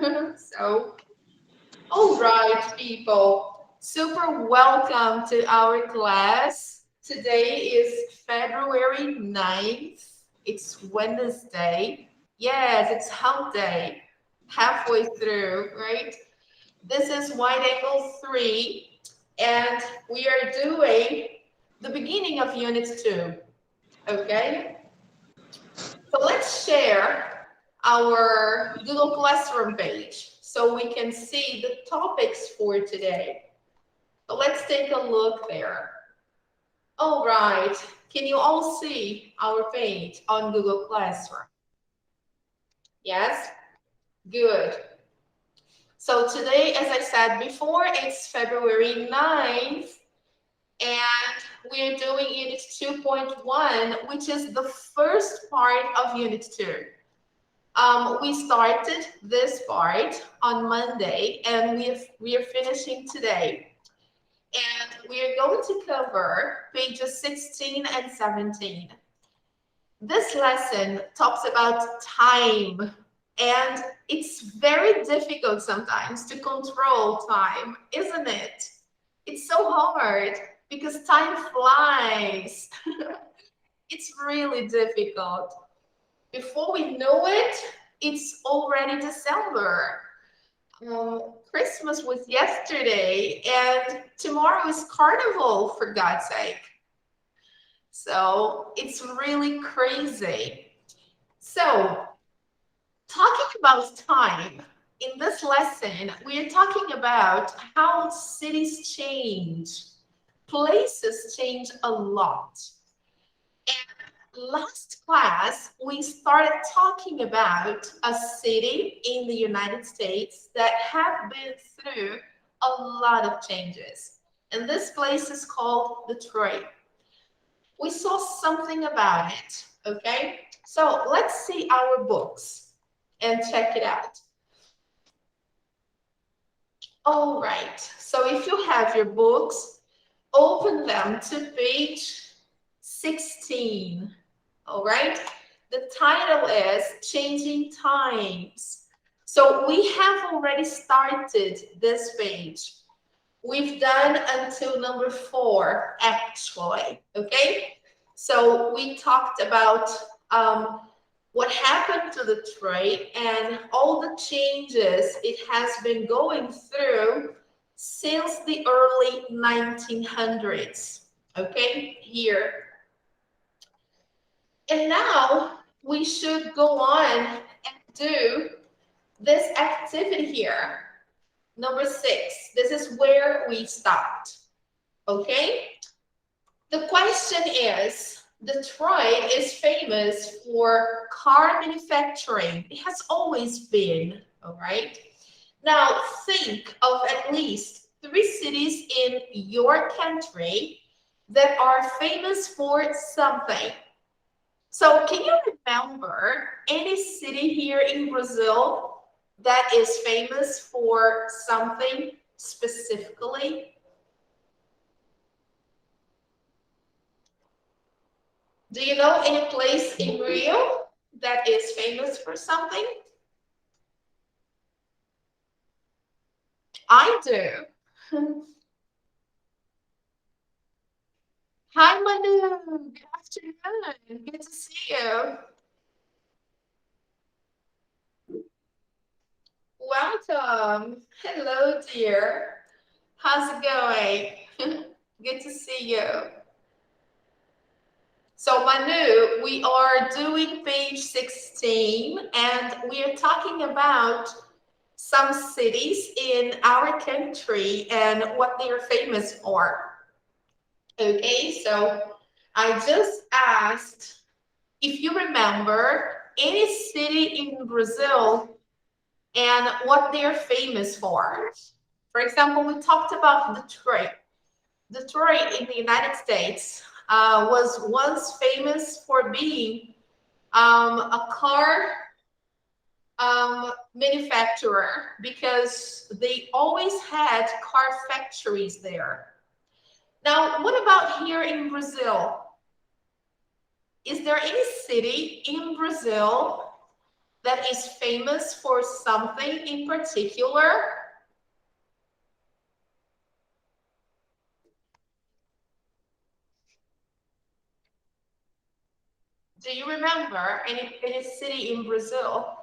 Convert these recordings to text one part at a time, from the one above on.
So, all right, people. Super welcome to our class. Today is February 9th. It's Wednesday. Yes, it's hump day. Halfway through, right? This is wide angle 3, and we are doing the beginning of Unit 2. Okay? So let's share our Google Classroom page so we can see the topics for today. So let's take a look there. All right. Can you all see our page on Google Classroom? Yes? Good. So today, as I said before, it's February 9th, and we're doing Unit 2.1, which is the first part of Unit 2. We started this part on Monday, and we are finishing today. And we are going to cover pages 16 and 17. This lesson talks about time, and it's very difficult sometimes to control time, isn't it? It's so hard because time flies. It's really difficult. Before we know it, it's already December. Christmas was yesterday, and tomorrow is Carnival, for God's sake. So it's really crazy. So, talking about time, in this lesson, we are talking about how cities change. Places change a lot. Last class, we started talking about a city in the United States that have been through a lot of changes. And this place is called Detroit. We saw something about it, okay? So let's see our books and check it out. All right, so if you have your books, open them to page 16. All right, the title is Changing Times. So we have already started this page. We've done until number 4, actually, okay? So we talked about what happened to the trade and all the changes it has been going through since the early 1900s, okay, here. And now we should go on and do this activity here. Number 6, this is where we stopped, okay? The question is, Detroit is famous for car manufacturing. It has always been, all right? Now think of at least 3 cities in your country that are famous for something. So can you remember any city here in Brazil that is famous for something specifically? Do you know any place in Rio that is famous for something? I do. Hi, Manu. Good afternoon. Good to see you. Welcome. Hello, dear. How's it going? Good to see you. So, Manu, we are doing page 16, and we are talking about some cities in our country and what they are famous for. Okay, so I just asked if you remember any city in Brazil and what they're famous for. For example, we talked about Detroit. Detroit in the United States was once famous for being a car manufacturer because they always had car factories there. Now, what about here in Brazil? Is there any city in Brazil that is famous for something in particular? Do you remember any city in Brazil?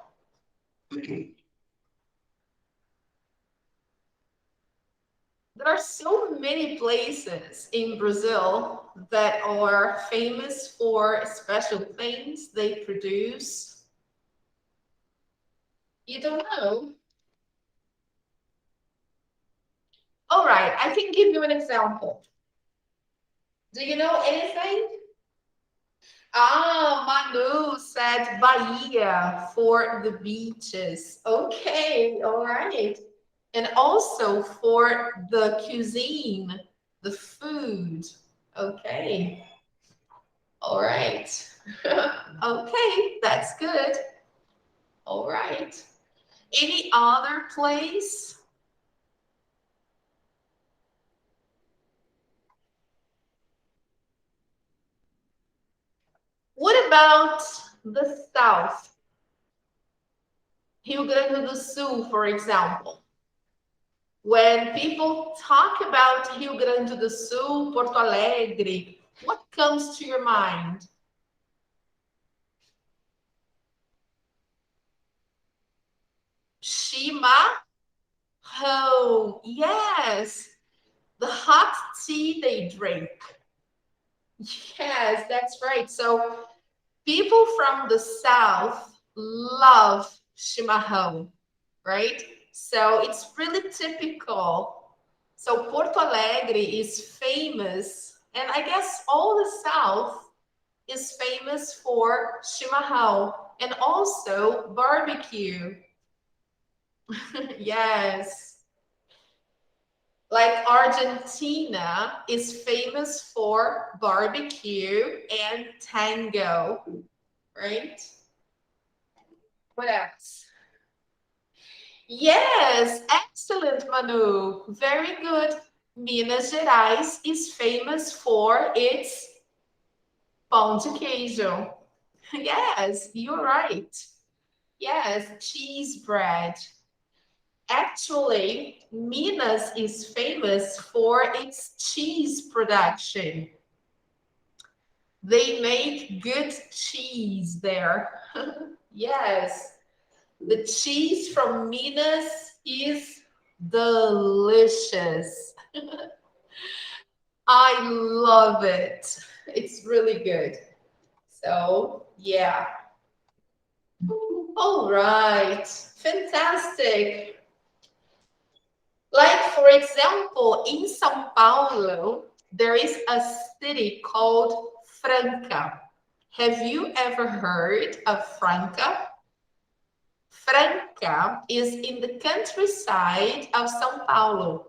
There are so many places in Brazil that are famous for special things they produce. You don't know? All right, I can give you an example. Do you know anything? Ah, Manu said Bahia for the beaches. Okay, all right. And also for the cuisine, the food. Okay, all right. Okay, that's good. All right. Any other place? What about the South? Rio Grande do Sul, for example. When people talk about Rio Grande do Sul, Porto Alegre, what comes to your mind? Shima? Oh, yes. The hot tea they drink. Yes, that's right. So people from the South love chimarrão, right? So it's really typical. So Porto Alegre is famous, and I guess all the South is famous for chimarrão and also barbecue. Yes. Like Argentina is famous for barbecue and tango, right? What else? Yes, excellent, Manu. Very good. Minas Gerais is famous for its pão de queijo. Yes, you're right. Yes, cheese bread. Actually, Minas is famous for its cheese production. They make good cheese there. Yes, the cheese from Minas is delicious. I love it. It's really good. So, yeah. All right. Fantastic. Like, for example, in Sao Paulo, there is a city called Franca. Have you ever heard of Franca? Franca is in the countryside of Sao Paulo.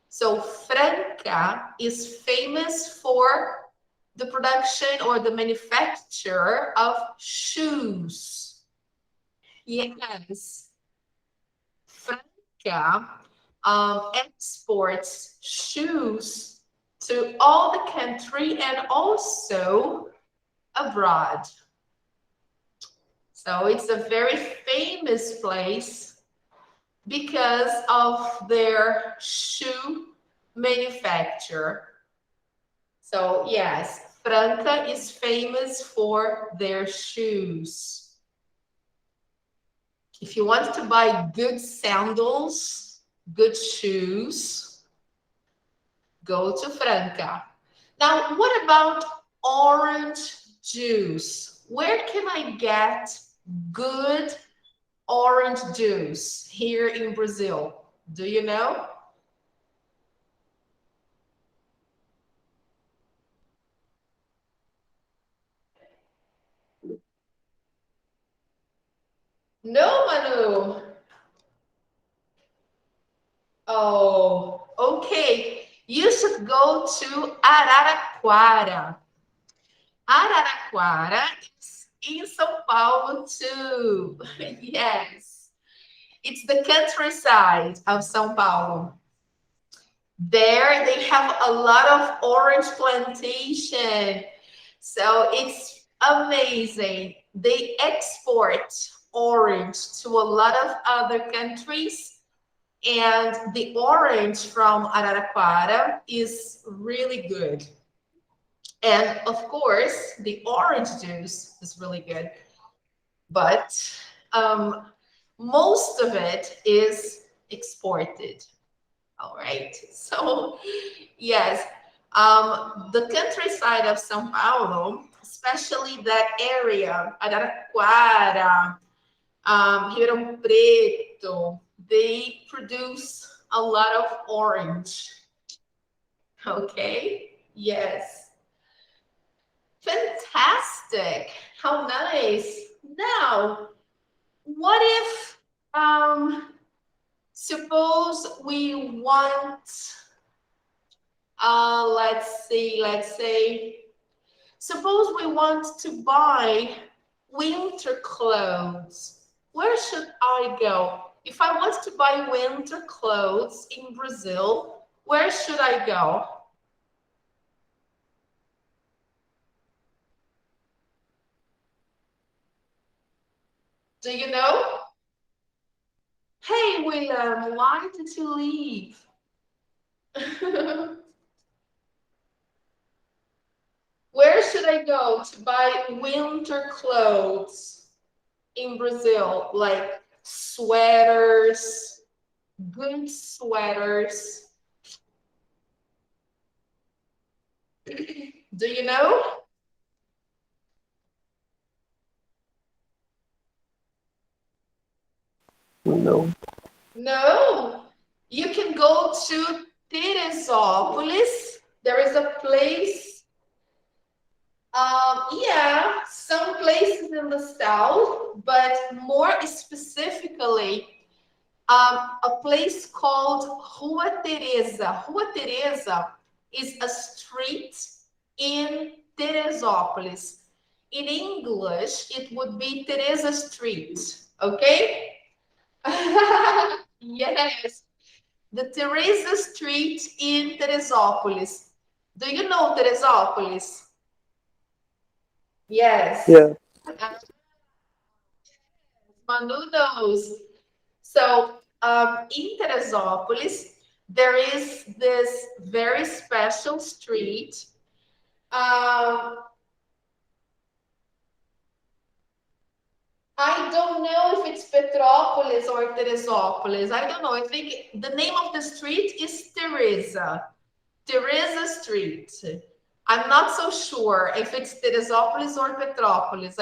So Franca is famous for the production or the manufacture of shoes. Yes, Franca exports shoes to all the country and also abroad. So it's a very famous place because of their shoe manufacture. So yes, Franca is famous for their shoes. If you want to buy good sandals, good shoes, go to Franca. Now, what about orange juice? Where can I get good orange juice here in Brazil? Do you know? No, Manu. Oh, okay. You should go to Araraquara. Araraquara is in São Paulo too. Yes. It's the countryside of São Paulo. There they have a lot of orange plantation. So it's amazing. They export orange to a lot of other countries. And the orange from Araraquara is really good. And of course, the orange juice is really good. But um, most of it is exported. All right. So, yes, the countryside of São Paulo, especially that area, Araraquara, Ribeirão Preto, they produce a lot of orange. Okay. Yes. Fantastic. How nice. Now, what if, suppose we want, let's say, suppose we want to buy winter clothes. Where should I go? If I want to buy winter clothes in Brazil, where should I go? Do you know? Hey, William, why did you leave? Where should I go to buy winter clothes in Brazil? Like sweaters, good sweaters. Do you know? No. No. You can go to Teresópolis. There is a place, yeah, some places in the south, but more specifically, a place called Rua Teresa. Rua Teresa is a street in Teresópolis. In English, it would be Teresa Street, okay? Yes, the Teresa Street in Teresópolis. Do you know Teresópolis? Yes. Yeah. Manu knows. So in Teresópolis, there is this very special street. Um, I don't know if it's Petrópolis or Teresópolis. I don't know. I think the name of the street is Teresa. Teresa Street. I'm not so sure if it's Teresópolis or Petrópolis.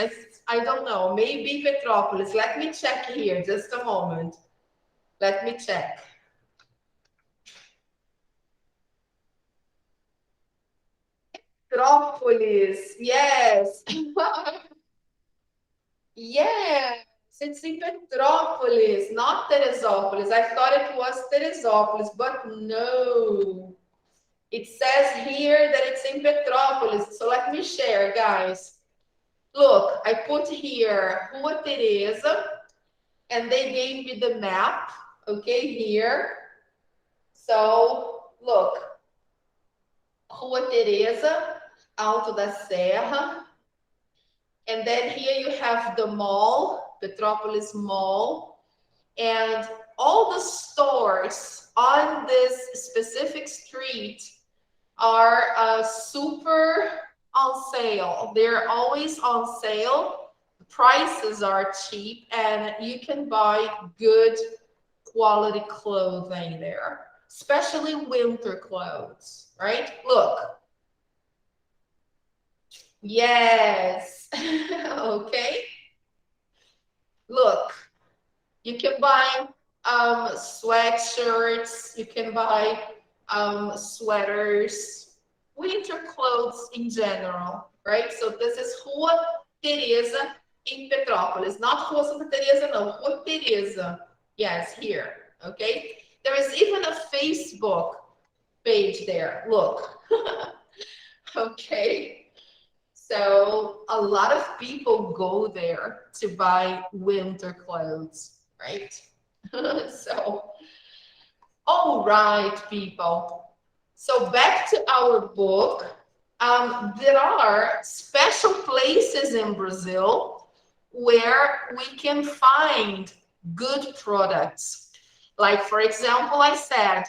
I don't know. Maybe Petrópolis. Let me check here. Just a moment. Let me check. Petrópolis. Yes. Yes. It's in Petrópolis, not Teresópolis. I thought it was Teresópolis, but no. It says here that it's in Petrópolis. So let me share, guys. Look, I put here Rua Teresa, and they gave me the map, okay, here. So, look, Rua Teresa, Alto da Serra. And then here you have the mall, Petrópolis Mall, and all the stores on this specific street are super on sale. They're always on sale. The prices are cheap, and you can buy good quality clothing there, especially winter clothes, right? Look. Yes. Okay. Look, you can buy sweatshirts, you can buy sweaters, winter clothes in general, right? So this is Rua Teresa in Petrópolis, not Rua Santa Teresa, no, Rua Teresa. Yes, here, okay? There is even a Facebook page there. Look, okay? So a lot of people go there to buy winter clothes, right? So, all right, people. So back to our book. There are special places in Brazil where we can find good products. Like, for example, I said,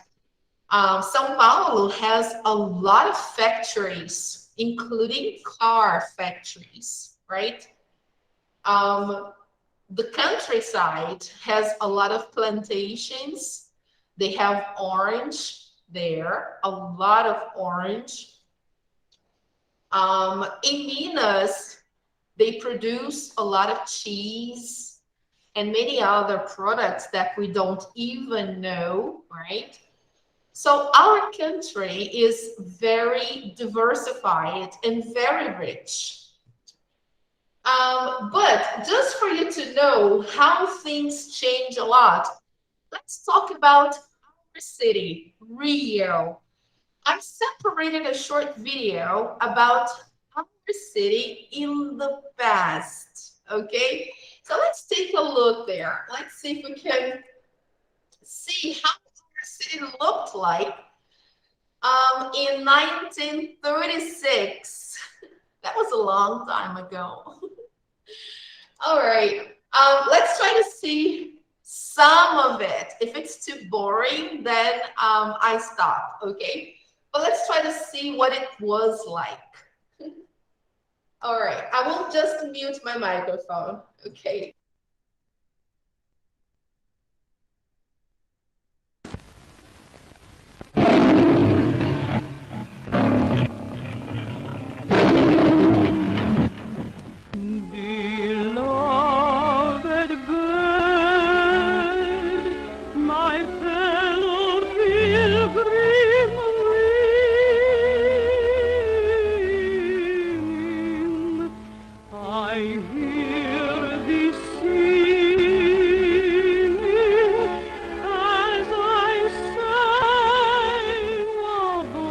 São Paulo has a lot of factories, including car factories, right? Um, the countryside has a lot of plantations. They have orange there, a lot of orange. In Minas, they produce a lot of cheese and many other products that we don't even know, right? So our country is very diversified and very rich. But just for you to know how things change a lot, let's talk about our city, Rio. I separated a short video about our city in the past. Okay, so let's take a look there. Let's see if we can see how our city looked like in 1936. That was a long time ago. All right. Let's try to see some of it. If it's too boring, then I stop. Okay. But let's try to see what it was like. All right. I will just mute my microphone. Okay. Beloved bird, my fellow pilgrim ring, I hear thee singing as I sang above.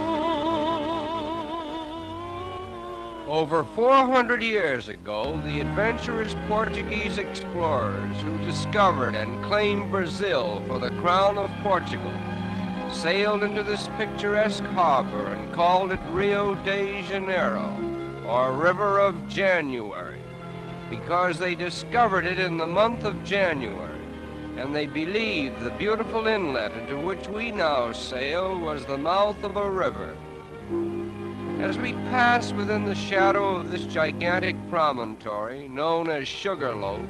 Over 400 years ago, the adventurous Portuguese explorers who discovered and claimed Brazil for the crown of Portugal sailed into this picturesque harbor and called it Rio de Janeiro, or River of January, because they discovered it in the month of January, and they believed the beautiful inlet into which we now sail was the mouth of a river. As we pass within the shadow of this gigantic promontory, known as Sugarloaf,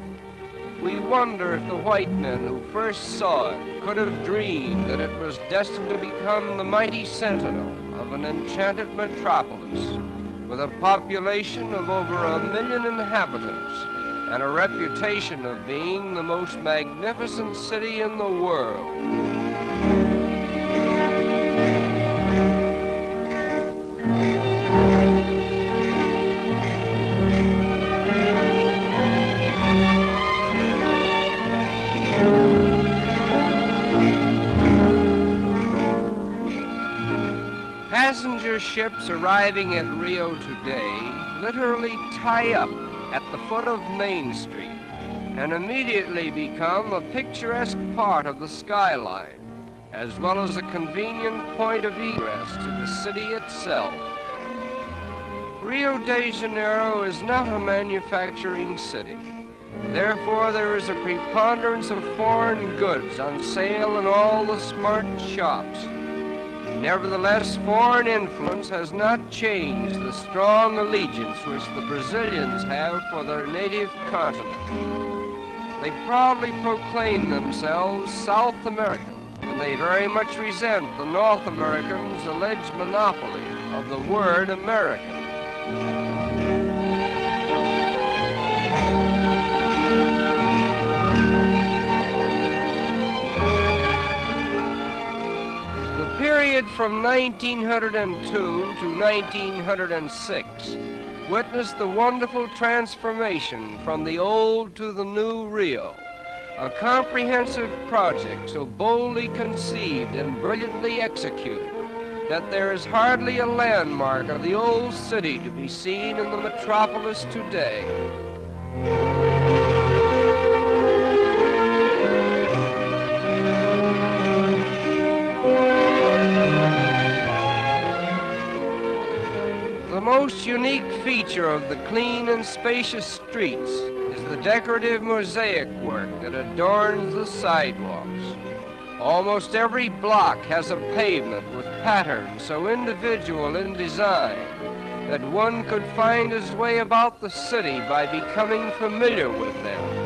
we wonder if the white men who first saw it could have dreamed that it was destined to become the mighty sentinel of an enchanted metropolis with a population of over 1 million inhabitants and a reputation of being the most magnificent city in the world. Passenger ships arriving at Rio today literally tie up at the foot of Main Street and immediately become a picturesque part of the skyline, as well as a convenient point of egress to the city itself. Rio de Janeiro is not a manufacturing city. Therefore, there is a preponderance of foreign goods on sale in all the smart shops. Nevertheless, foreign influence has not changed the strong allegiance which the Brazilians have for their native continent. They proudly proclaim themselves South American, and they very much resent the North Americans' alleged monopoly of the word American. The period from 1902 to 1906 witnessed the wonderful transformation from the old to the new Rio, a comprehensive project so boldly conceived and brilliantly executed that there is hardly a landmark of the old city to be seen in the metropolis today. The most unique feature of the clean and spacious streets is the decorative mosaic work that adorns the sidewalks. Almost every block has a pavement with patterns so individual in design that one could find his way about the city by becoming familiar with them.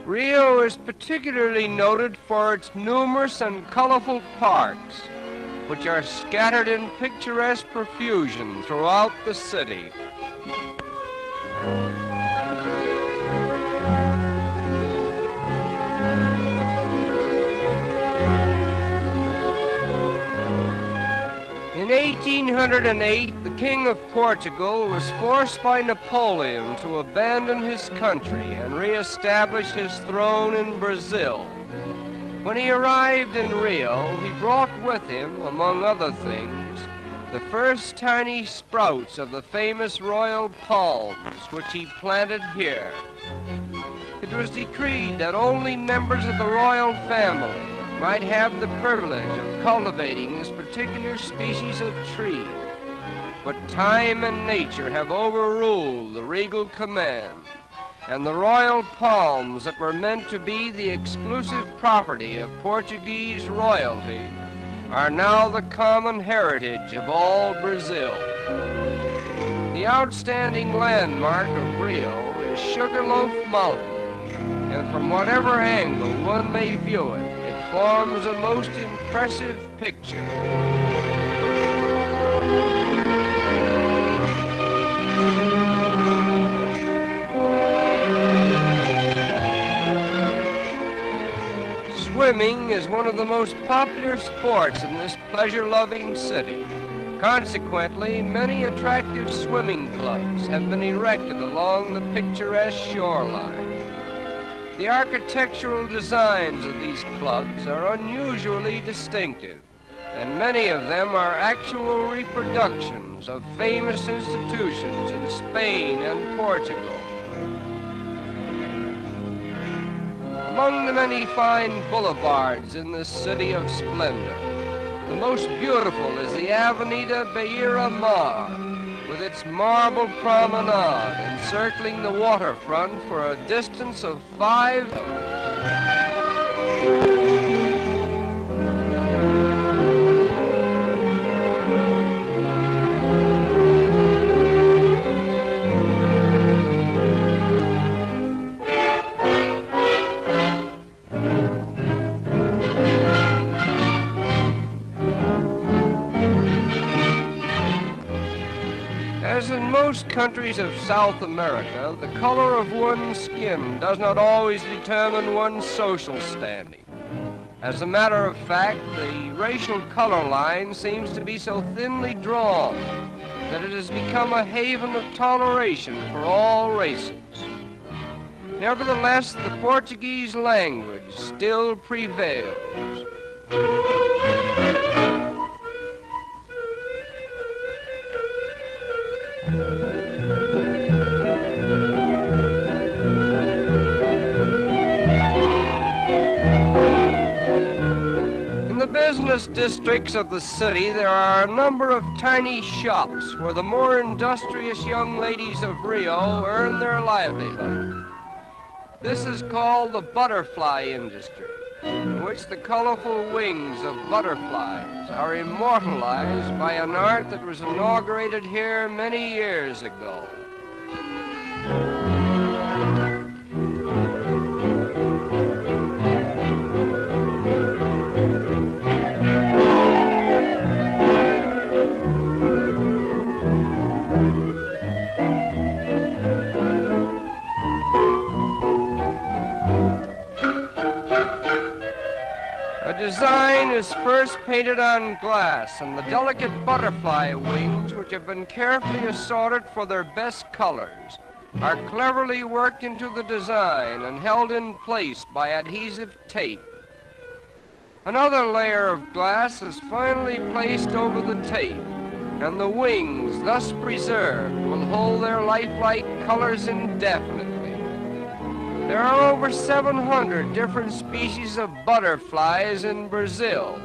Rio is particularly noted for its numerous and colorful parks, which are scattered in picturesque profusion throughout the city. In 1808, the King of Portugal was forced by Napoleon to abandon his country and re-establish his throne in Brazil. When he arrived in Rio, he brought with him, among other things, the first tiny sprouts of the famous royal palms, which he planted here. It was decreed that only members of the royal family might have the privilege of cultivating this particular species of tree. But time and nature have overruled the regal command, and the royal palms that were meant to be the exclusive property of Portuguese royalty are now the common heritage of all Brazil. The outstanding landmark of Rio is Sugarloaf Mountain, and from whatever angle one may view it, it forms a most impressive picture. Swimming is one of the most popular sports in this pleasure-loving city. Consequently, many attractive swimming clubs have been erected along the picturesque shoreline. The architectural designs of these clubs are unusually distinctive, and many of them are actual reproductions of famous institutions in Spain and Portugal. Among the many fine boulevards in this city of splendor, the most beautiful is the Avenida Beira Mar, with its marble promenade encircling the waterfront for a distance of 5 As in most countries of South America, the color of one's skin does not always determine one's social standing. As a matter of fact, the racial color line seems to be so thinly drawn that it has become a haven of toleration for all races. Nevertheless, the Portuguese language still prevails. In the business districts of the city, there are a number of tiny shops where the more industrious young ladies of Rio earn their livelihood. This is called the butterfly industry, in which the colorful wings of butterflies are immortalized by an art that was inaugurated here many years ago. A design is first painted on glass, and the delicate butterfly wings, which have been carefully assorted for their best colors, are cleverly worked into the design and held in place by adhesive tape. Another layer of glass is finally placed over the tape, and the wings, thus preserved, will hold their lifelike colors indefinitely. There are over 700 different species of butterflies in Brazil,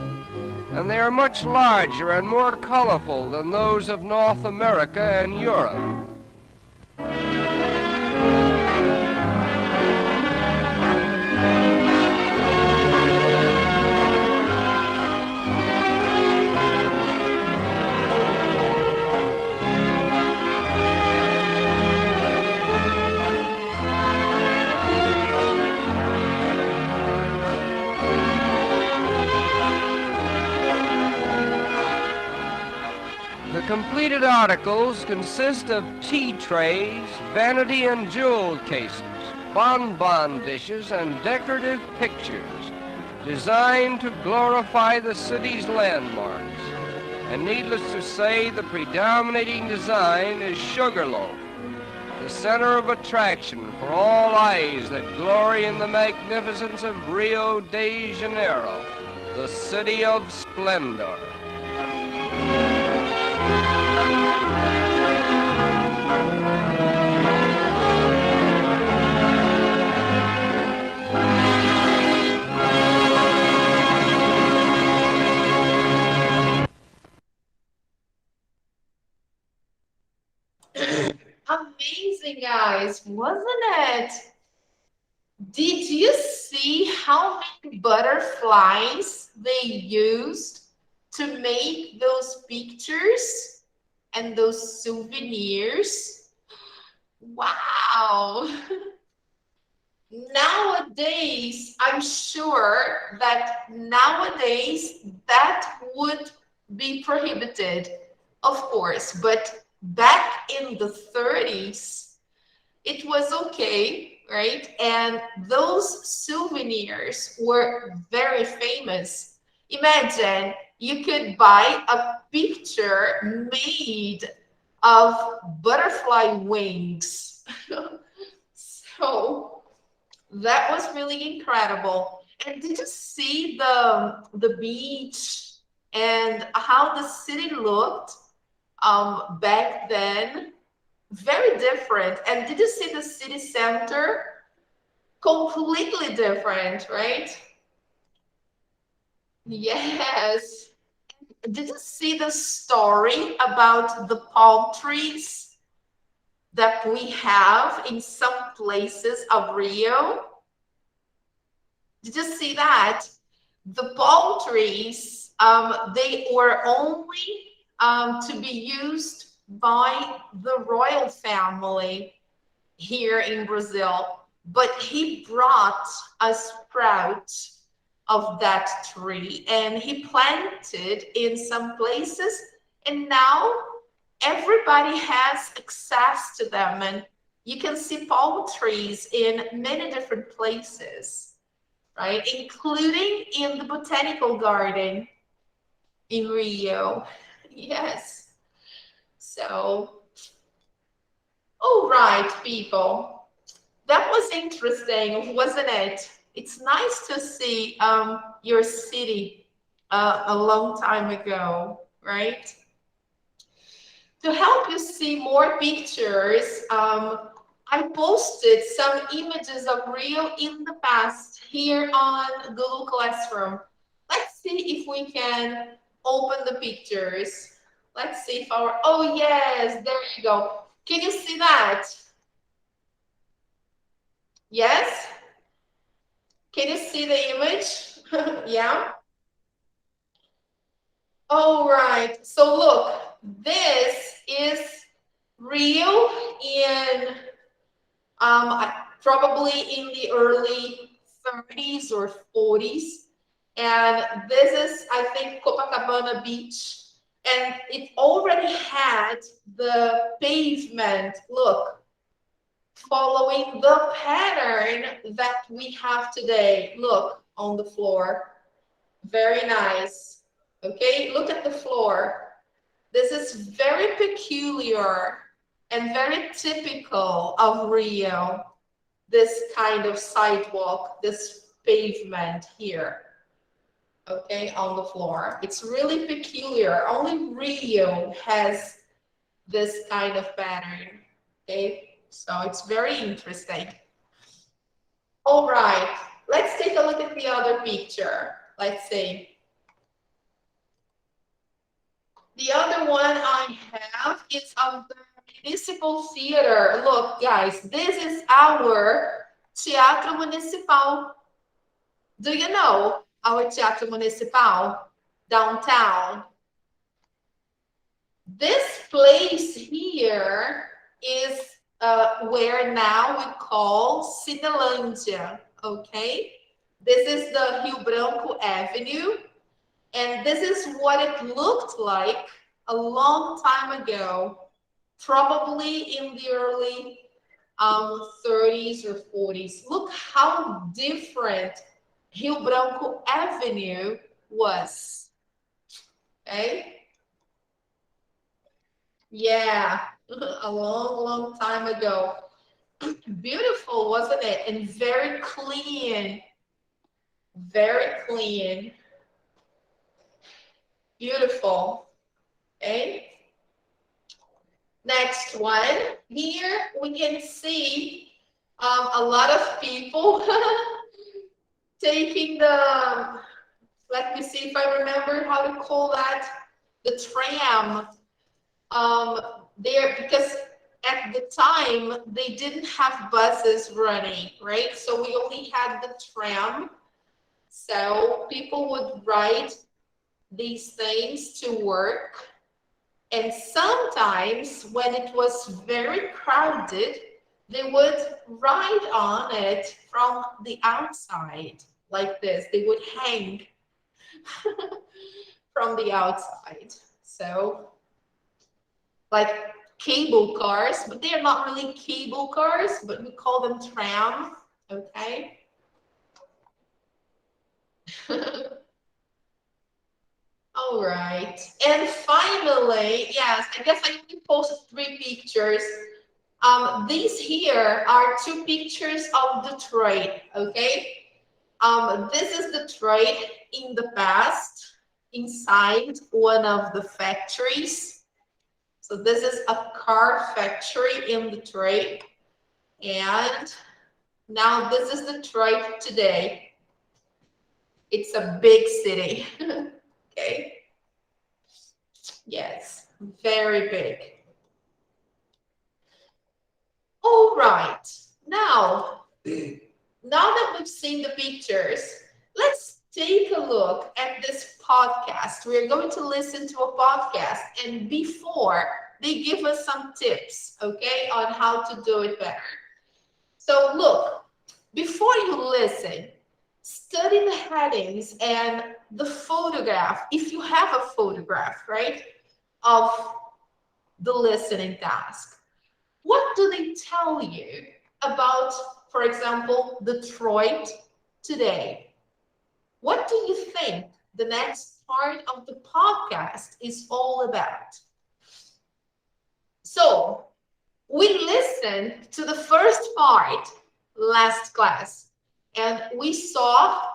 and they are much larger and more colorful than those of North America and Europe. The completed articles consist of tea trays, vanity and jewel cases, bonbon dishes, and decorative pictures designed to glorify the city's landmarks. And needless to say, the predominating design is Sugarloaf, the center of attraction for all eyes that glory in the magnificence of Rio de Janeiro, the city of splendor. Amazing, guys, wasn't it? Did you see how many butterflies they used to make those pictures and those souvenirs? Wow. Nowadays, I'm sure that nowadays that would be prohibited, of course, but back in the 30s, it was okay, right? And those souvenirs were very famous. Imagine you could buy a picture made of butterfly wings. So that was really incredible. And did you see the beach and how the city looked back then? Very different. And did you see the city center? Completely different, right? Yes. Did you see the story about the palm trees that we have in some places of Rio? Did you see that? The palm trees, they were only to be used by the royal family here in Brazil, but he brought a sprout of that tree and he planted in some places, and now everybody has access to them, and you can see palm trees in many different places, right? Including in the botanical garden in Rio. Yes. So, all right, people. That was interesting, wasn't it? It's nice to see your city a long time ago, right? To help you see more pictures, I posted some images of Rio in the past here on Google Classroom. Let's see if we can open the pictures. Let's see if our, oh yes, there you go. Can you see that? Yes? Can you see the image? Yeah? All right, so look, this is Rio in probably in the early 30s or 40s. And this is, I think, Copacabana Beach. And it already had the pavement, look, following the pattern that we have today. Look, on the floor. Very nice. Okay, look at the floor. This is very peculiar and very typical of Rio, this kind of sidewalk, this pavement here, okay, on the floor. It's really peculiar. Only Rio has this kind of pattern, okay? So it's very interesting. All right, let's take a look at the other picture. Let's see. The other one I have is of the Municipal Theater. Look, guys, this is our Teatro Municipal. Do you know our Teatro Municipal downtown? This place here is where now we call Cinelândia, okay? This is the Rio Branco Avenue, and this is what it looked like a long time ago, probably in the early 30s or 40s. Look how different Rio Branco Avenue was, okay? Yeah, a long, long time ago. Beautiful, wasn't it? And very clean, very clean. Beautiful, okay? Next one. Here we can see a lot of people taking the, let me see if I remember how to call that, the tram. There, because at the time they didn't have buses running, right? So we only had the tram. So people would ride these things to work. And sometimes when it was very crowded, they would ride on it from the outside like this. They would hang from the outside. So like cable cars, but they are not really cable cars, but we call them tram, okay? All right, and finally, yes, I guess I only posted 3 pictures. These here are 2 pictures of Detroit, okay? This is Detroit in the past, inside one of the factories. So this is a car factory in Detroit. And now this is Detroit today. It's a big city, okay? Yes, very big. All right, now that we've seen the pictures, let's take a look at this podcast. We're going to listen to a podcast, and before they give us some tips, okay, on how to do it better. So look, before you listen, study the headings and the photograph, if you have a photograph, right, of the listening task. What do they tell you about, for example, Detroit today? What do you think the next part of the podcast is all about? So we listened to the first part last class, and we saw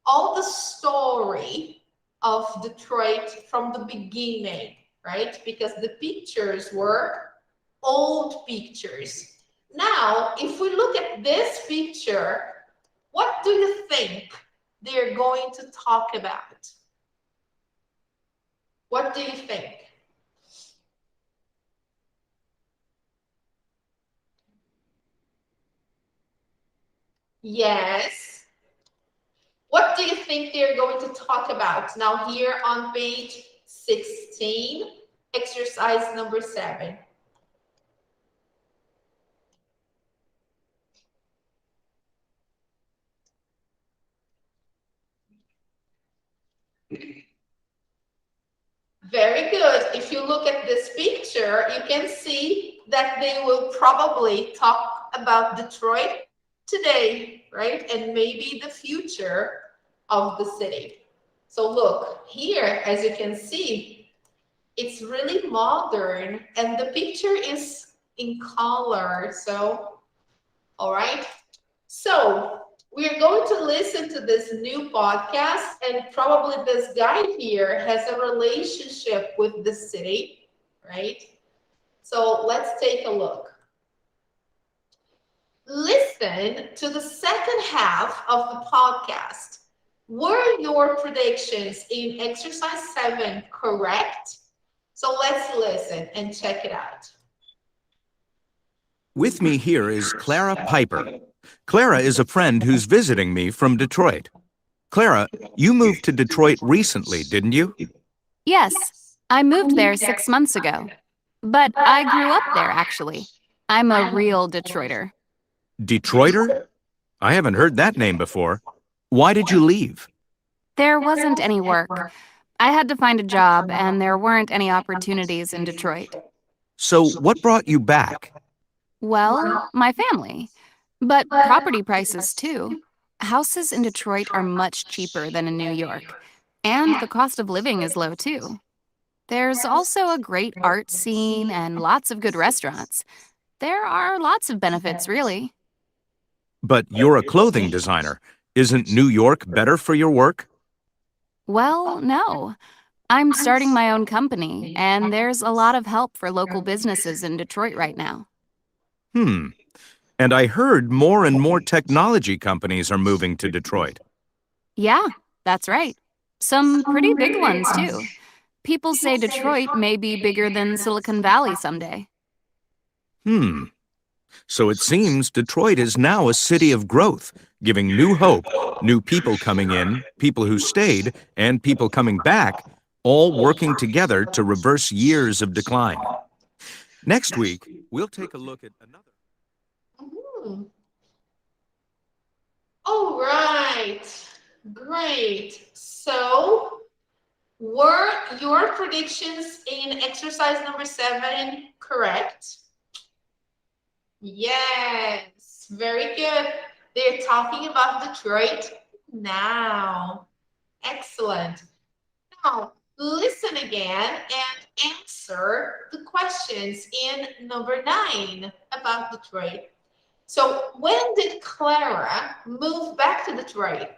all the story of Detroit from the beginning, right? Because the pictures were old pictures. Now, if we look at this picture, what do you think they're going to talk about? What do you think? Yes. What do you think they're going to talk about? Now here on page 16, exercise number 7. Very good. If you look at this picture, you can see that they will probably talk about Detroit today, right? And maybe the future of the city. So look, here, as you can see, it's really modern and the picture is in color. So, all right. So we're going to listen to this new podcast, and probably this guy here has a relationship with the city, right? So let's take a look. Listen to the second half of the podcast. Were your predictions in exercise 7 correct? So let's listen and check it out. With me here is Clara Piper. Clara is a friend who's visiting me from Detroit. Clara, you moved to Detroit recently, didn't you? Yes, I moved there 6 months ago. But I grew up there, actually. I'm a real Detroiter. Detroiter? I haven't heard that name before. Why did you leave? There wasn't any work. I had to find a job, and there weren't any opportunities in Detroit. So what brought you back? Well, my family. But property prices, too. Houses in Detroit are much cheaper than in New York. And the cost of living is low, too. There's also a great art scene and lots of good restaurants. There are lots of benefits, really. But you're a clothing designer. Isn't New York better for your work? Well, no. I'm starting my own company, and there's a lot of help for local businesses in Detroit right now. And I heard more and more technology companies are moving to Detroit. Yeah, that's right. Some pretty big ones, too. People say Detroit may be bigger than Silicon Valley someday. So it seems Detroit is now a city of growth, giving new hope, new people coming in, people who stayed, and people coming back, all working together to reverse years of decline. Next week, we'll take a look at another. All right, great. So, were your predictions in exercise number 7 correct? Yes, very good. They're talking about Detroit now. Excellent. Now, listen again and answer the questions in number 9 about Detroit. So, when did Clara move back to Detroit?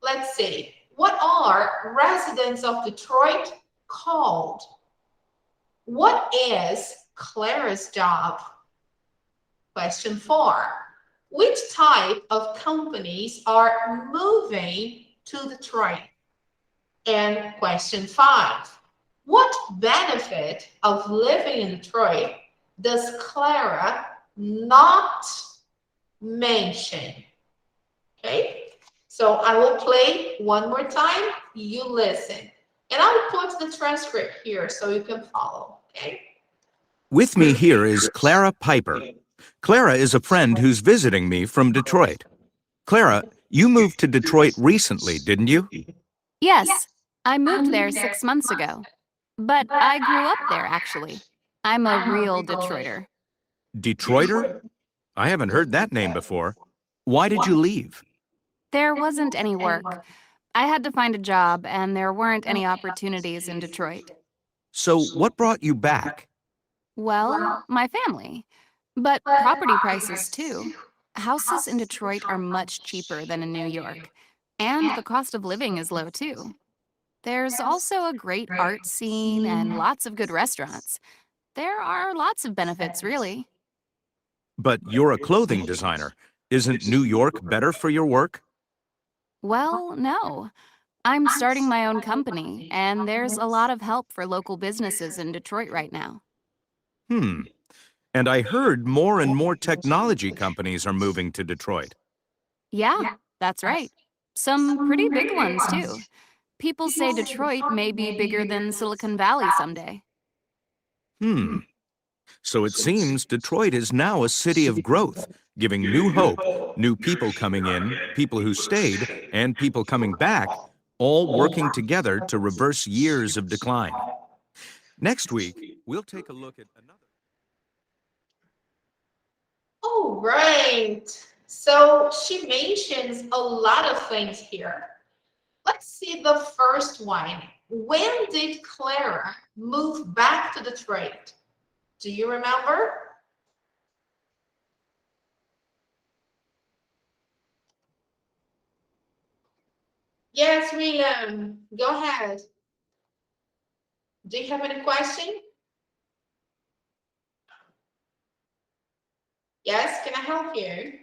Let's see. What are residents of Detroit called? What is Clara's job? Question 4. Which type of companies are moving to Detroit? And question 5. What benefit of living in Detroit does Clara not mention? Okay, so I will play one more time. You listen. And I'll put the transcript here so you can follow. Okay. With me here is Clara Piper. Clara is a friend who's visiting me from Detroit. Clara, you moved to Detroit recently, didn't you? Yes, I moved there 6 months ago. But I grew up there, actually. I'm a real Detroiter. Detroiter? I haven't heard that name before. Why did you leave? There wasn't any work. I had to find a job, and there weren't any opportunities in Detroit. So what brought you back? Well, my family. But property prices, too. Houses in Detroit are much cheaper than in New York. And the cost of living is low, too. There's also a great art scene and lots of good restaurants. There are lots of benefits, really. But you're a clothing designer. Isn't New York better for your work? Well, no. I'm starting my own company, and there's a lot of help for local businesses in Detroit right now. And I heard more and more technology companies are moving to Detroit. Yeah, that's right. Some pretty big ones, too. People say Detroit may be bigger than Silicon Valley someday. So it seems Detroit is now a city of growth, giving new hope, new people coming in, people who stayed, and people coming back, all working together to reverse years of decline. Next week, we'll take a look at another. All right. So she mentions a lot of things here. Let's see the first one. When did Clara move back to Detroit? Do you remember? Yes, William, go ahead. Do you have any question? Yes, can I help you?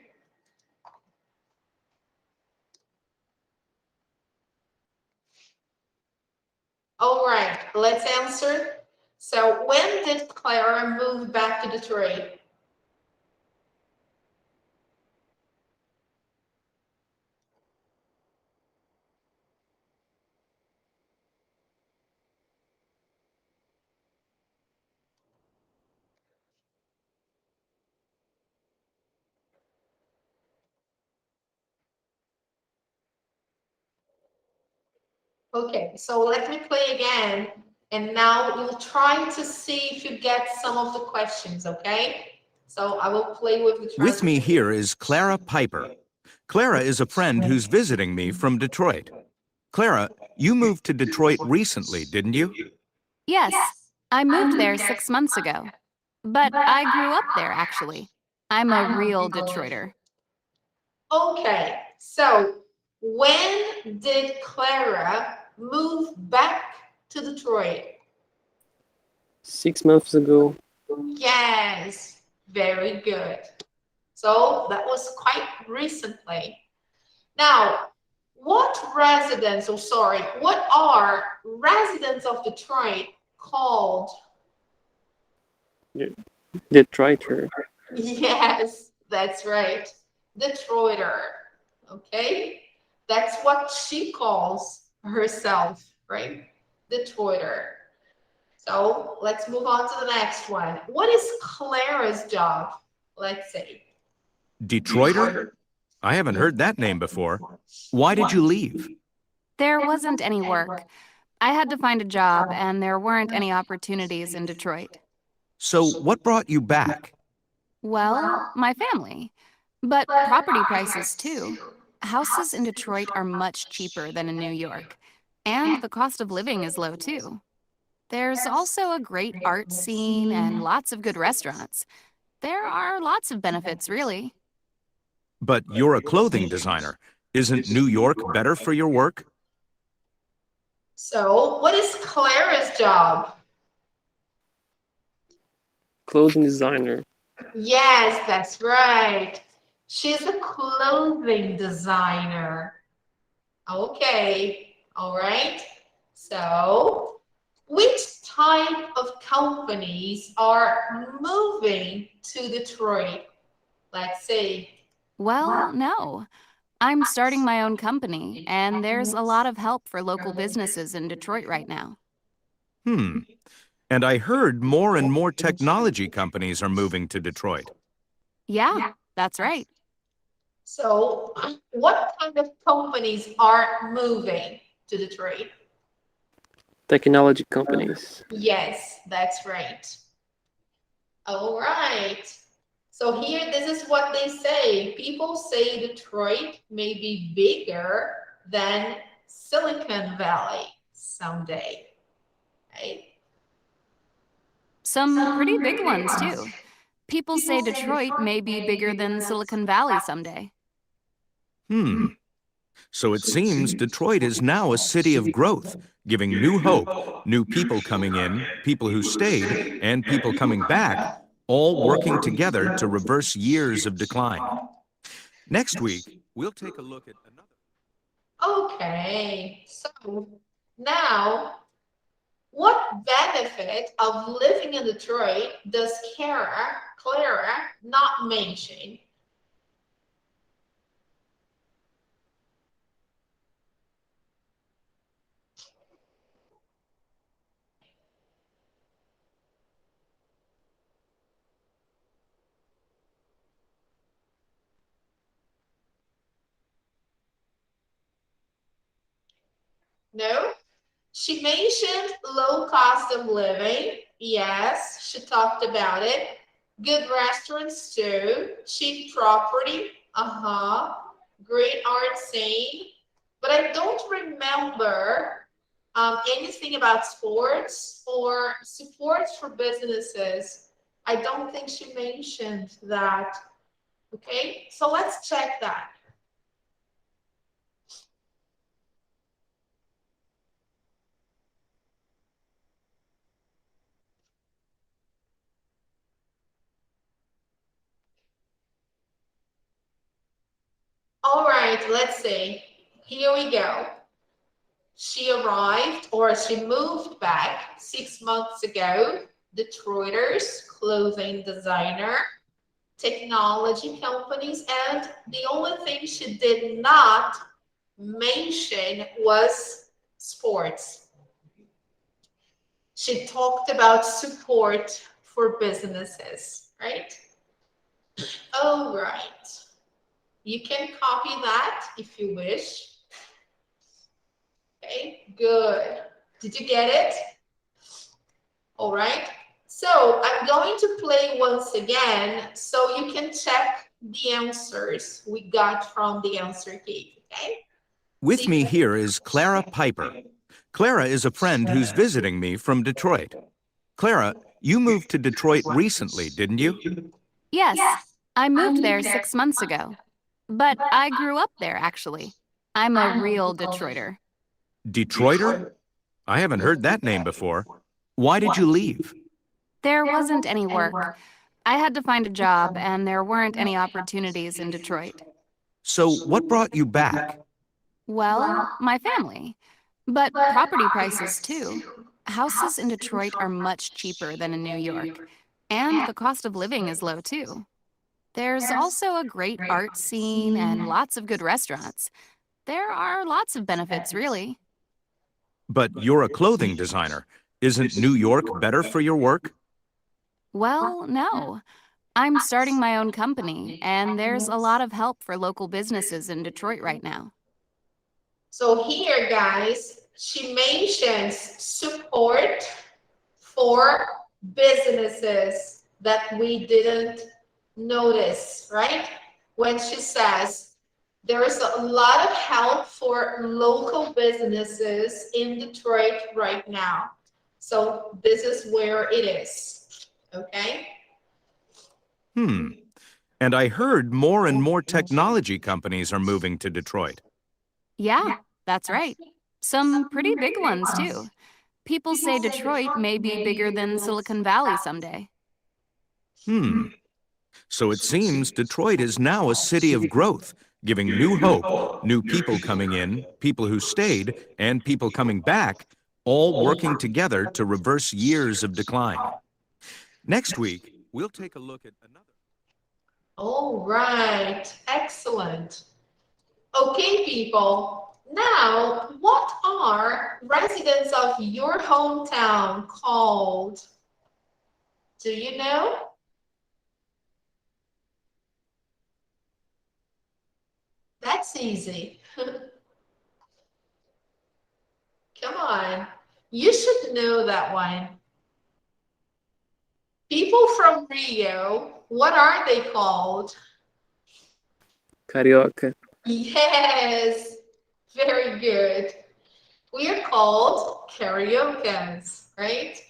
All right, let's answer. So when did Clara move back to Detroit? Okay, so let me play again. And now you'll try to see if you get some of the questions, okay? So I will play with the With me translation. here is Clara Piper. Clara is a friend who's visiting me from Detroit. Clara, you moved to Detroit recently, didn't you? Yes, I moved there 6 months ago. But I grew up there, actually. I'm a real Detroiter. Okay, so when did Clara move back to Detroit? 6 months ago. Yes, very good. So that was quite recently. Now, what are residents of Detroit called? Detroiter. Yes, that's right. Detroiter. Okay? That's what she calls herself, right? Detroiter. So let's move on to the next one. What is Clara's job? Let's say. Detroiter? I haven't heard that name before. Why did you leave? There wasn't any work. I had to find a job, and there weren't any opportunities in Detroit. So what brought you back? Well, my family. But property prices, too. Houses in Detroit are much cheaper than in New York. And the cost of living is low, too. There's also a great art scene and lots of good restaurants. There are lots of benefits, really. But you're a clothing designer. Isn't New York better for your work? So, what is Clara's job? Clothing designer. Yes, that's right. She's a clothing designer. Okay, all right. So, which type of companies are moving to Detroit? Let's say. Well, no. I'm starting my own company, and there's a lot of help for local businesses in Detroit right now. And I heard more and more technology companies are moving to Detroit. Yeah, that's right. So, what kind of companies are moving to Detroit? Technology companies. Yes, that's right. All right. So here, this is what they say. People say Detroit may be bigger than Silicon Valley someday, right? Some pretty big ones, too. People say Detroit may be bigger than Silicon Valley someday. So it seems Detroit is now a city of growth, giving new hope, new people coming in, people who stayed, and people coming back, all working together to reverse years of decline. Next week, we'll take a look at another. Okay, so now, what benefit of living in Detroit does Clara not mention? No? She mentioned low cost of living. Yes, she talked about it. Good restaurants too. Cheap property. Uh-huh. Great art scene. but I don't remember anything about sports or support for businesses. I don't think she mentioned that. Okay, so let's check that. All right, let's see. Here we go. She arrived or she moved back 6 months ago. Detroiters, clothing designer, technology companies, and the only thing she did not mention was sports. She talked about support for businesses, right? All right. You can copy that if you wish. Okay, good. Did you get it? All right. So I'm going to play once again so you can check the answers we got from the answer key. Okay. With me here is Clara Piper. Clara is a friend who's visiting me from Detroit. Clara, you moved to Detroit recently, didn't you? Yes, I moved there 6 months ago. But I grew up there, actually. I'm a real Detroiter. Detroiter? I haven't heard that name before. Why did you leave? There wasn't any work. I had to find a job, and there weren't any opportunities in Detroit. So what brought you back? Well, my family. But property prices, too. Houses in Detroit are much cheaper than in New York. And the cost of living is low, too. There's also a great art scene and lots of good restaurants. There are lots of benefits, really. But you're a clothing designer. Isn't New York better for your work? Well, no. I'm starting my own company, and there's a lot of help for local businesses in Detroit right now. So here, guys, she mentions support for businesses that we didn't notice, right? When she says there is a lot of help for local businesses in Detroit right now. So this is where it is, okay? And I heard more and more technology companies are moving to Detroit. Yeah, that's right. Some pretty big ones, too. People say Detroit may be bigger than Silicon Valley someday. So it seems Detroit is now a city of growth, giving new hope, new people coming in, people who stayed, and people coming back, all working together to reverse years of decline. Next week, we'll take a look at another. All right, excellent. Okay, people. Now, what are residents of your hometown called? Do you know? That's easy. Come on. You should know that one. People from Rio, what are they called? Carioca. Yes, very good. We are called karaoke's, right?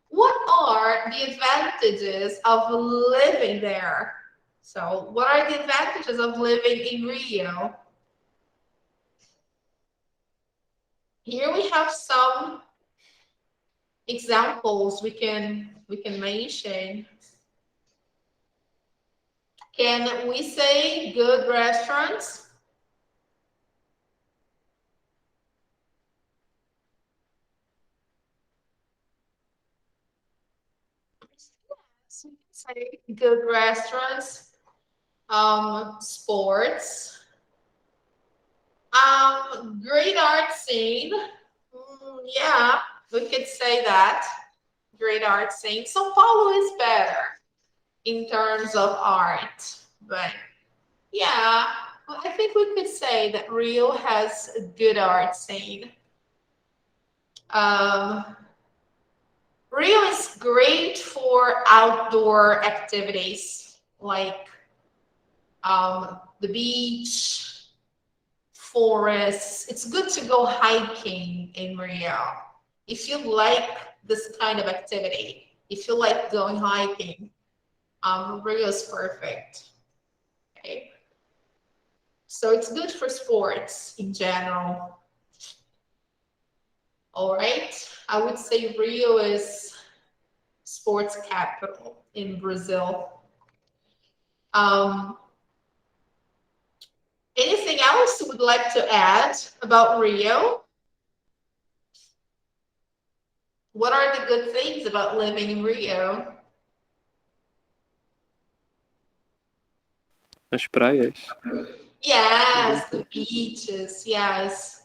What are the advantages of living there? So, what are the advantages of living in Rio? Here we have some examples we can mention. Can we say good restaurants? Yes, we can say good restaurants, sports, great art scene. Yeah, we could say that. Great art scene. São Paulo is better in terms of art, but yeah, I think we could say that Rio has a good art scene. Rio is great for outdoor activities like the beach, forests. It's good to go hiking in Rio. If you like this kind of activity, if you like going hiking, Rio is perfect. Okay. So it's good for sports in general. All right. I would say Rio is sports capital in Brazil. Anything else you would like to add about Rio? What are the good things about living in Rio? As praias. Yes, the beaches. Yes,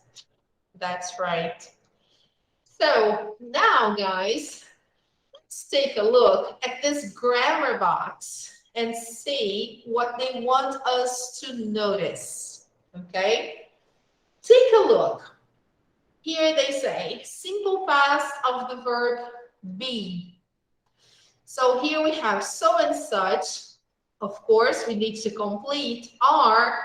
that's right. So now, guys, let's take a look at this grammar box and see what they want us to notice. Okay? Take a look. Here they say simple past of the verb be. So here we have so and such. Of course, we need to complete are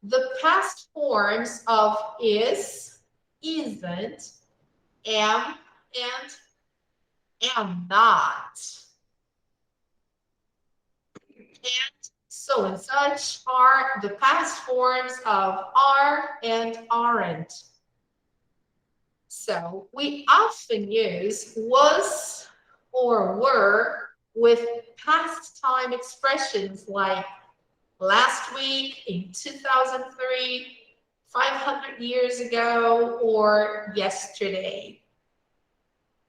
the past forms of is, isn't, am, and am not. And so and such are the past forms of are and aren't. So we often use was or were with past time expressions like last week, in 2003, 500 years ago, or yesterday.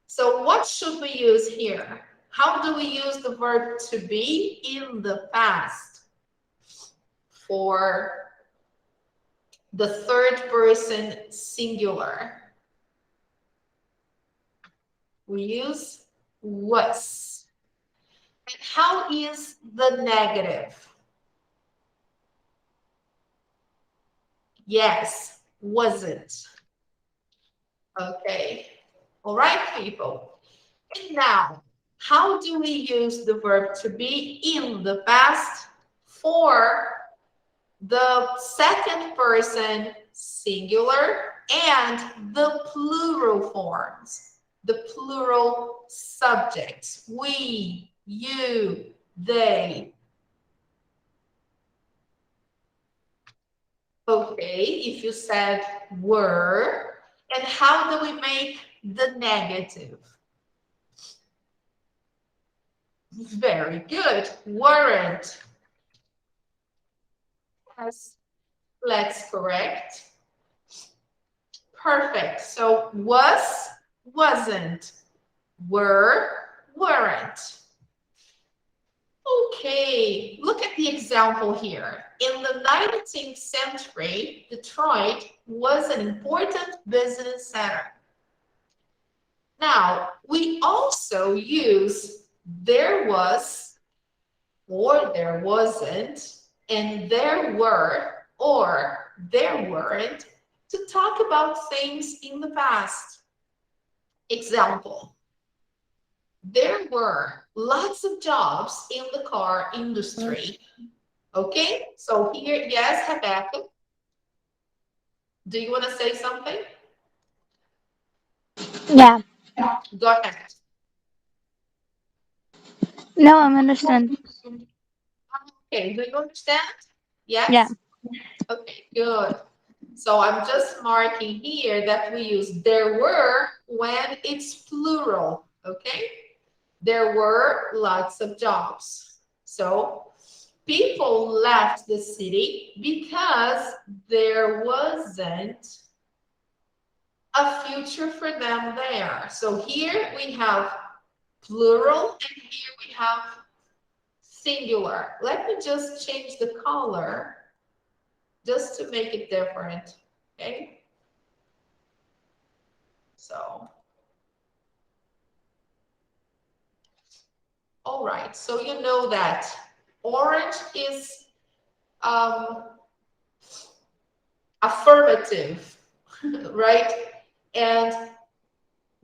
So what should we use here? How do we use the verb to be in the past for the third person singular? We use was. And how is the negative? Yes, wasn't. Okay. All right, people. And now, how do we use the verb to be in the past for the second person singular and the plural forms, the plural subjects? We, you, they. Okay, if you said were, and how do we make the negative? Very good. Weren't. Yes, let's correct. Perfect. So was, wasn't. Were, weren't. Okay, look at the example here. In the 19th century, Detroit was an important business center. Now, we also use there was or there wasn't and there were or there weren't to talk about things in the past. Example, there were lots of jobs in the car industry. Okay, so here, yes, Rebecca, do you want to say something? Yeah. Go ahead. No, I understand. Okay, do you understand? Yeah. Yes? Okay, good. So I'm just marking here that we use there were when it's plural, okay? There were lots of jobs. So people left the city because there wasn't a future for them there. So here we have plural and here we have singular. Let me just change the color just to make it different, okay? So, all right, so you know that orange is affirmative, right? And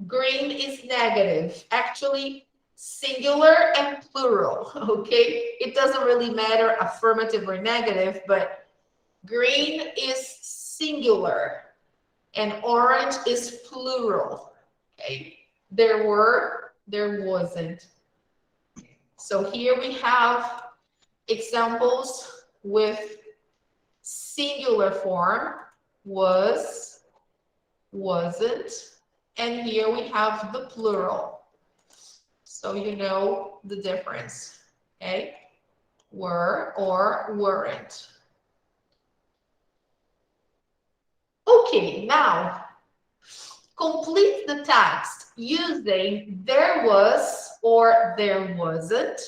green is negative, actually singular and plural, okay? It doesn't really matter affirmative or negative, but green is singular, and orange is plural. Okay, there were, there wasn't. So here we have examples with singular form, was, wasn't, and here we have the plural. So you know the difference, okay? Were or weren't. Okay, now complete the text using there was or there wasn't.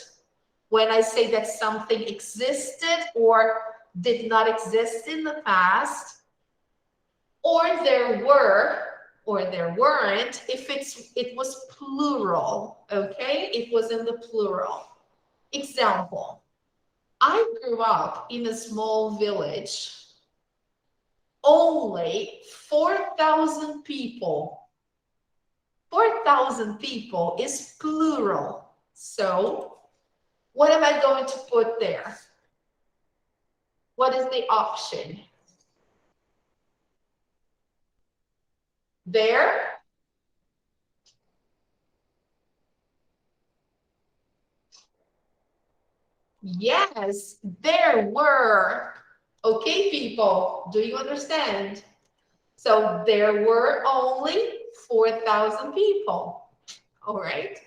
When I say that something existed or did not exist in the past, or there were or there weren't, if it was plural, okay? It was in the plural. Example, I grew up in a small village. Only 4,000 people. 4,000 people is plural. So what am I going to put there? What is the option? There. Yes, there were. Okay, people, do you understand? So there were only 4,000 people. All right.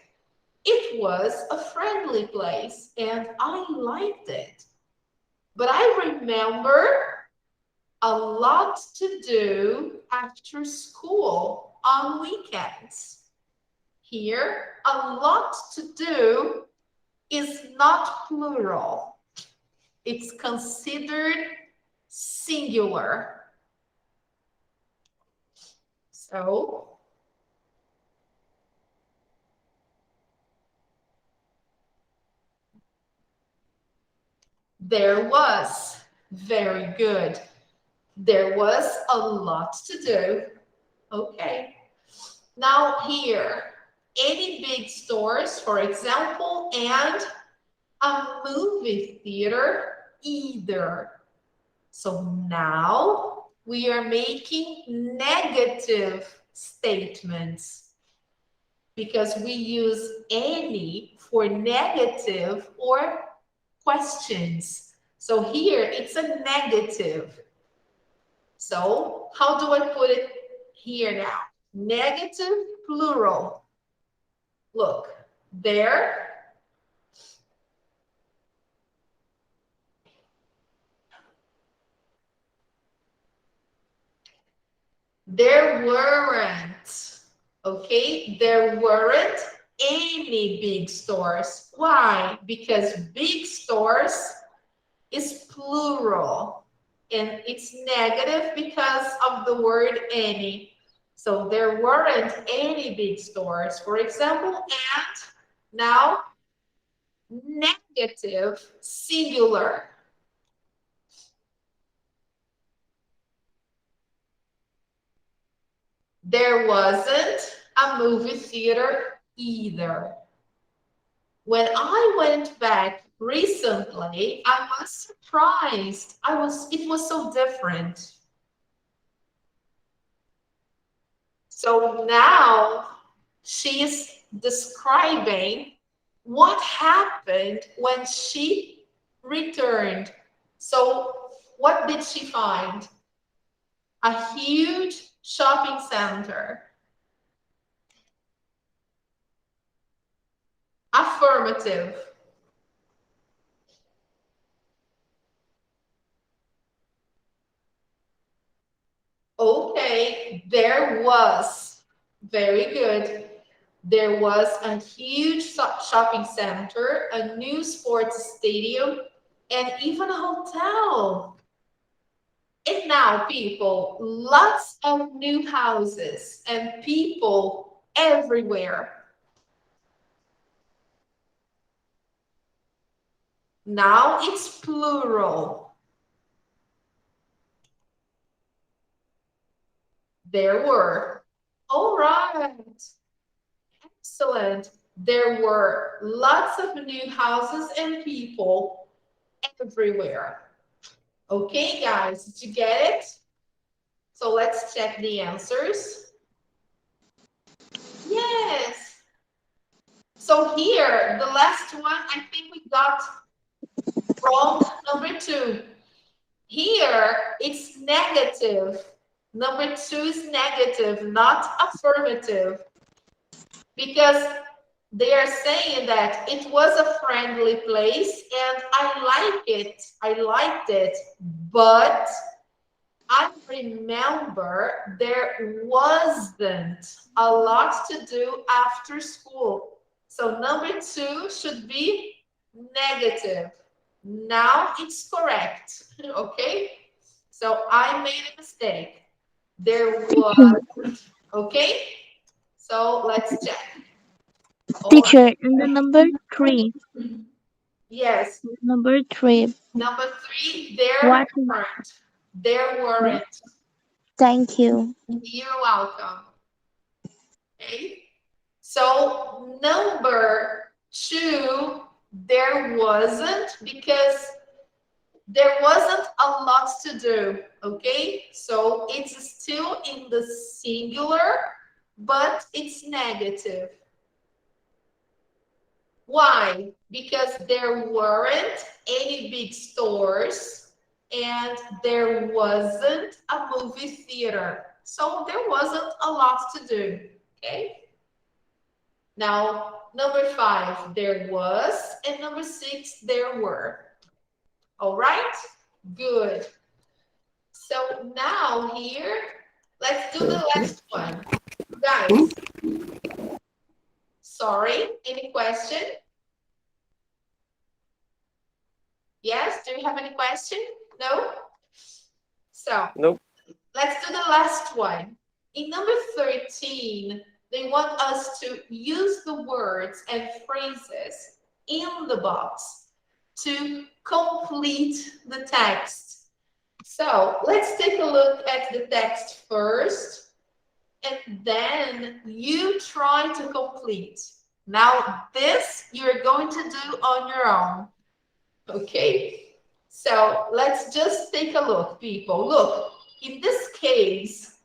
It was a friendly place and I liked it. But I remember a lot to do after school on weekends. Here, a lot to do is not plural. It's considered singular. So, there was. Very good. There was a lot to do. Okay. Now here, any big stores, for example, and a movie theater either. So now we are making negative statements because we use any for negative or questions. So here it's a negative. So how do I put it here now? Negative plural. Look, there. There weren't, okay? There weren't any big stores. Why? Because big stores is plural and it's negative because of the word any. So there weren't any big stores, for example, and now negative singular. There wasn't a movie theater either. When I went back recently, I was surprised. It was so different. So now she's describing what happened when she returned. So what did she find? A huge shopping center. Affirmative. Okay, there was. Very good. There was a huge shopping center, a new sports stadium, and even a hotel. And now, people, lots of new houses and people everywhere. Now it's plural. There were. All right. Excellent. There were lots of new houses and people everywhere. Okay, guys, did you get it? So let's check the answers. Yes. So here, the last one, I think we got wrong, number 2. Here, it's negative. Number 2 is negative, not affirmative. Because they are saying that it was a friendly place and I liked it, but I remember there wasn't a lot to do after school. So number 2 should be negative. Now it's correct. Okay? So I made a mistake. There was, okay? So let's check. All right. Teacher, and the number three. Yes. Number three. Number 3, there What is weren't. There weren't. thank you. You're welcome. Okay. So number 2, there wasn't because there wasn't a lot to do. Okay. So it's still in the singular, but it's negative. Why? Because there weren't any big stores and there wasn't a movie theater. So there wasn't a lot to do. Okay. Now, number 5, there was, and number 6, there were. All right? Good. So now here, let's do the last one. Guys, sorry, any question? Yes, do you have any question? No? So, Nope. let's do the last one. In number 13, they want us to use the words and phrases in the box to complete the text. So let's take a look at the text first, and then you try to complete. Now, this you're going to do on your own. Okay? So let's just take a look, people. Look, in this case,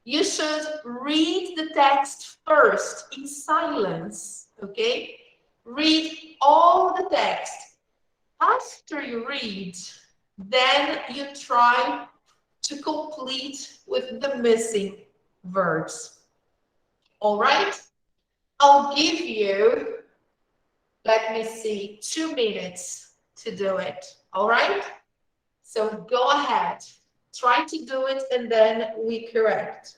you should read the text first in silence, okay? Read all the text. After you read, then you try to complete with the missing verbs. All right? I'll give you, let me see, 2 minutes to do it. All right? So go ahead. Try to do it and then we correct.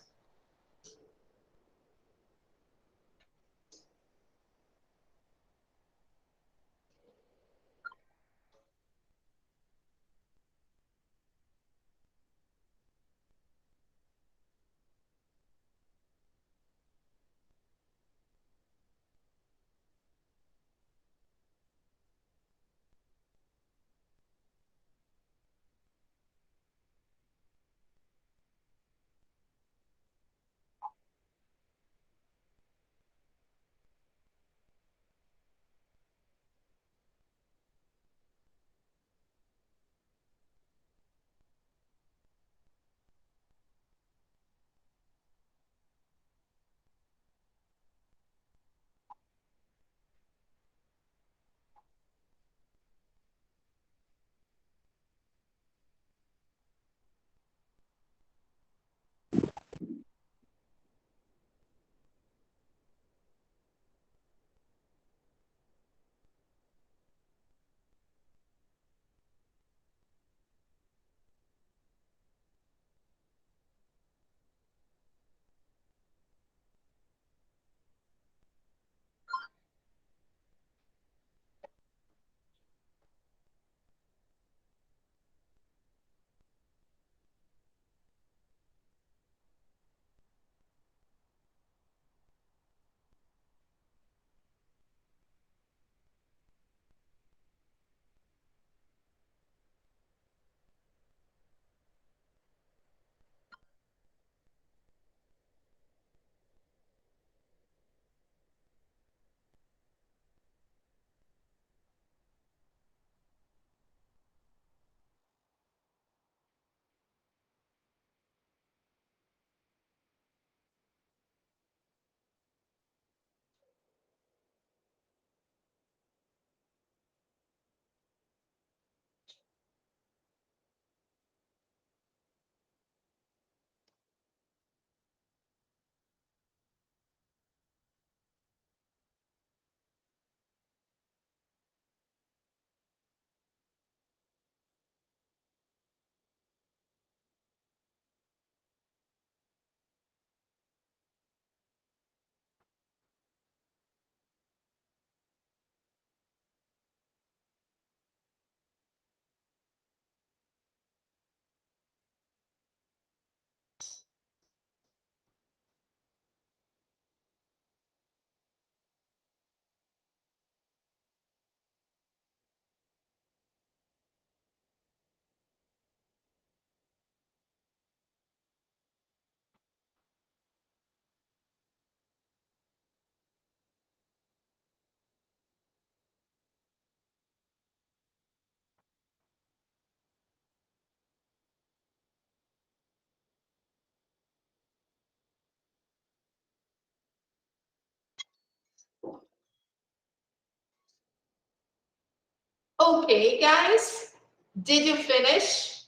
Okay, guys, did you finish?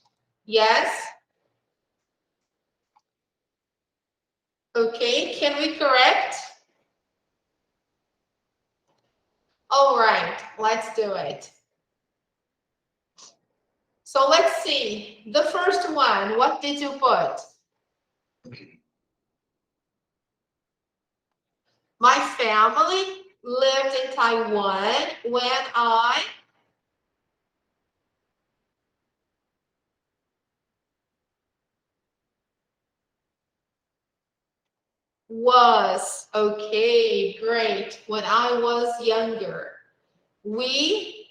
Yes? Okay, can we correct? All right, let's do it. So let's see. The first one, what did you put? My family lived in Taiwan when I was. Okay, great. When I was younger. We,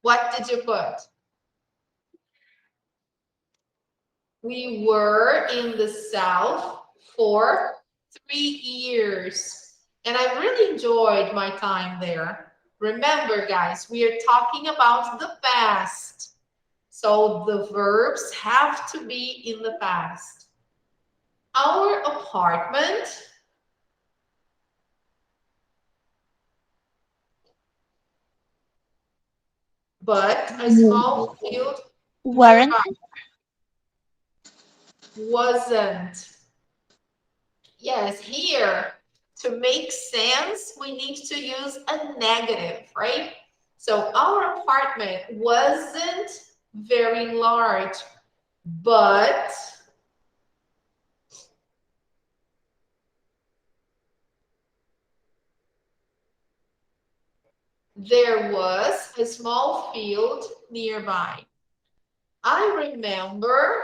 what did you put? We were in the South for 3 years. And I really enjoyed my time there. Remember, guys, we are talking about the past. So the verbs have to be in the past. Our apartment but a small field Weren't. nearby wasn't. Yes, here, to make sense, we need to use a negative, right? So our apartment wasn't very large, but there was a small field nearby. I remember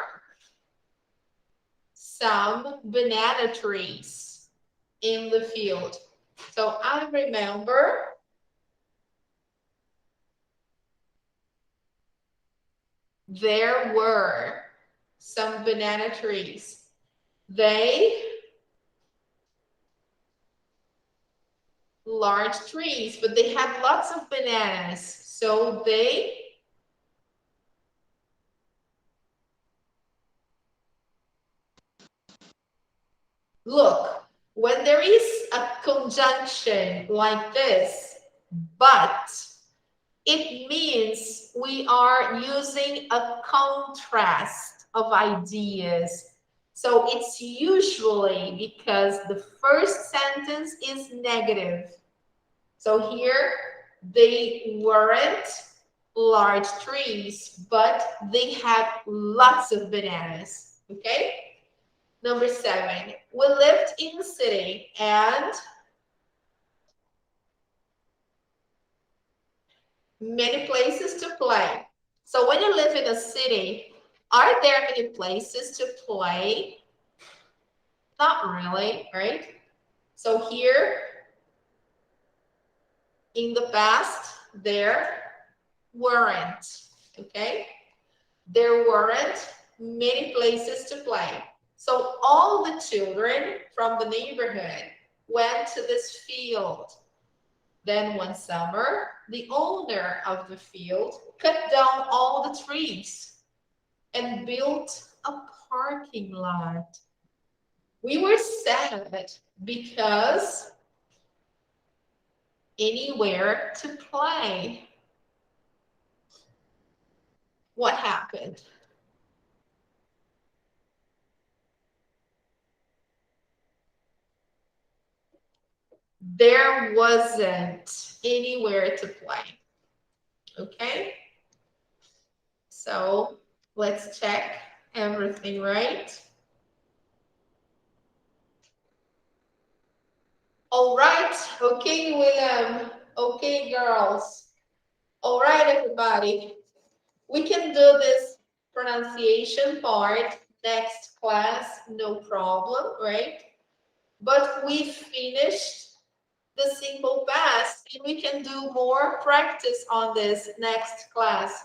some banana trees in the field. So I remember there were some banana trees. They large trees, but they had lots of bananas. So they look, when there is a conjunction like this, but it means we are using a contrast of ideas. So it's usually because the first sentence is negative. So here, they weren't large trees, but they had lots of bananas, okay? Number 7, we lived in the city and many places to play. So when you live in a city, are there many places to play? Not really, right? So here, in the past, there weren't, okay? There weren't many places to play. So all the children from the neighborhood went to this field. Then one summer, the owner of the field cut down all the trees and built a parking lot. We were sad because anywhere to play. What happened? There wasn't anywhere to play. Okay? So let's check everything right. All right. Okay, William. Okay, girls. All right, everybody. We can do this pronunciation part next class, no problem, right? But we finished the simple past and we can do more practice on this next class.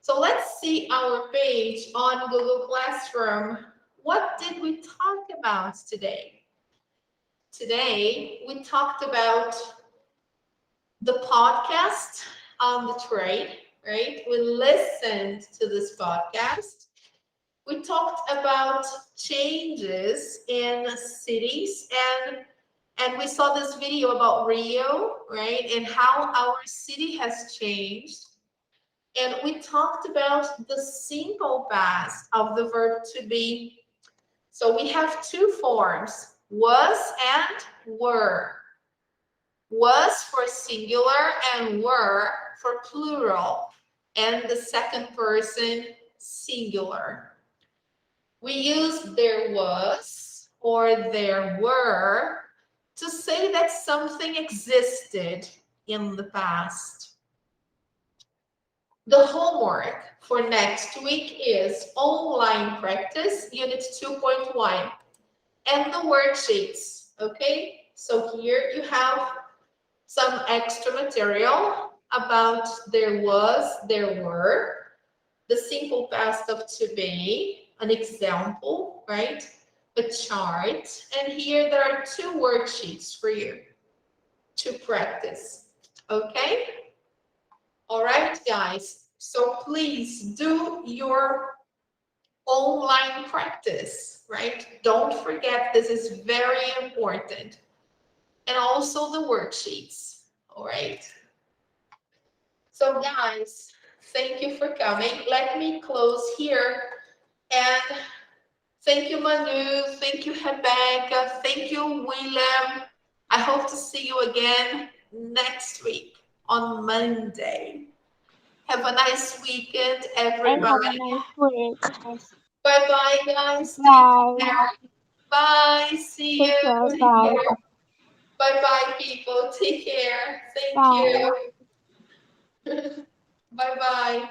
So let's see our page on Google Classroom. What did we talk about today? Today, we talked about the podcast on the trade, right? We listened to this podcast. We talked about changes in cities and And we saw this video about Rio, right? And how our city has changed. And we talked about the simple past of the verb to be. So we have two forms, was and were. Was for singular and were for plural. And the second person singular. We use there was or there were to say that something existed in the past. The homework for next week is online practice, unit 2.1, and the worksheets, okay? So here you have some extra material about there was, there were, the simple past of to be, an example, right? A chart, and here there are two worksheets for you to practice, okay? All right, guys. So please do your online practice, right? Don't forget, this is very important. And also the worksheets, all right? So guys, thank you for coming. Let me close here. And thank you, Manu. Thank you, Rebecca. Thank you, William. I hope to see you again next week on Monday. Have a nice weekend, And have a everybody. nice week. Bye-bye, guys. Bye. Take care. Bye. See Take you. care. Take Bye. care. Bye-bye, people. Take care. Thank Bye. you. Bye-bye.